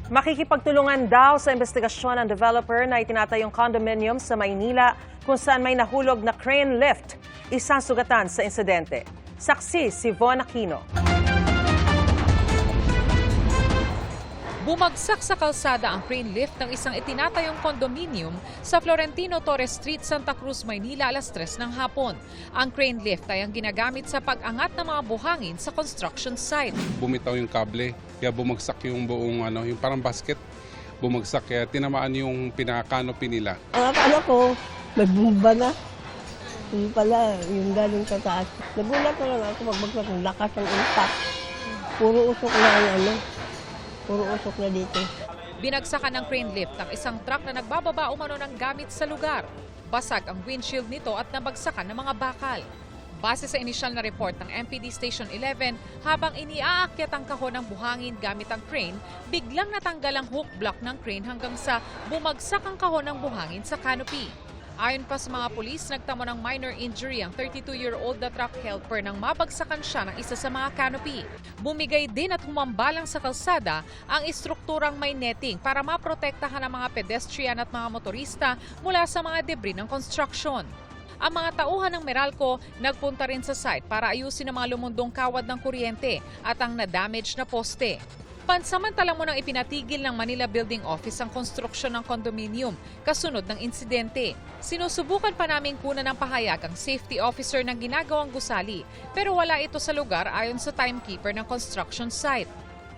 Makikipagtulungan daw sa investigasyon ng developer na itinatayong condominium sa Maynila kung saan may nahulog na crane lift, isang sugatan sa insidente. Saksi si Von Aquino. Bumagsak sa kalsada ang crane lift ng isang itinatayong condominium sa Florentino Torres Street, Santa Cruz, Maynila alas 3 ng hapon. Ang crane lift ay ang ginagamit sa pag-angat ng mga buhangin sa construction site. Bumitaw yung kable, kaya bumagsak yung buong yung parang basket. Bumagsak kaya tinamaan yung pinaka-canopy nila. Ang akala ko, nagbumba na. Yung pala, yung galing sa taas. Nagulat na lang ako magbagsak ng lakas ng impact. Puro usok na Puro usok na dito. Binagsakan ng crane lift ang isang truck na nagbababa umano ng gamit sa lugar. Basag ang windshield nito at nabagsakan ng mga bakal. Base sa inisyal na report ng MPD Station 11, habang iniaakyat ang kahon ng buhangin gamit ang crane, biglang natanggal ang hook block ng crane hanggang sa bumagsak ang kahon ng buhangin sa canopy. Ayon pa sa mga pulis, nagtamo ng minor injury ang 32-year-old na truck helper nang mabagsakan siya ng isa sa mga canopy. Bumigay din at humambalang sa kalsada ang istrukturang may netting para maprotektahan ang mga pedestrian at mga motorista mula sa mga debris ng construction. Ang mga tauhan ng Meralco nagpunta rin sa site para ayusin ang mga lumundong kawad ng kuryente at ang na-damage na poste. Pansamantala mo nang ipinatigil ng Manila Building Office ang konstruksyon ng condominium kasunod ng insidente. Sinusubukan pa naming kunan ng pahayag ang safety officer ng ginagawang gusali pero wala ito sa lugar ayon sa timekeeper ng construction site.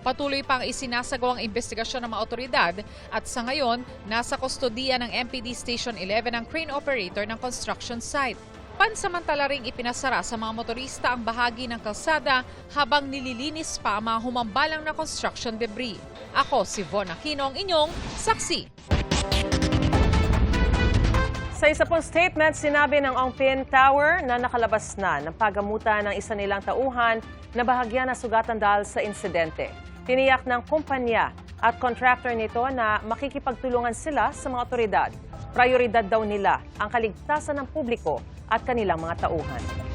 Patuloy pang isinasagawang investigasyon ng mga otoridad at sa ngayon, nasa kustodiya ng MPD Station 11 ang crane operator ng construction site. Pansamantala ring ipinasara sa mga motorista ang bahagi ng kalsada habang nililinis pa ang mga humambalang na construction debris. Ako si Von Aquino, ang inyong saksi. Sa isa pong statement, sinabi ng Ongpin Tower na nakalabas na ng pagamutan ng isa nilang tauhan na bahagya na sugatan dahil sa insidente. Tiniyak ng kumpanya at contractor nito na makikipagtulungan sila sa mga otoridad. Prioridad daw nila ang kaligtasan ng publiko at kanilang mga tauhan.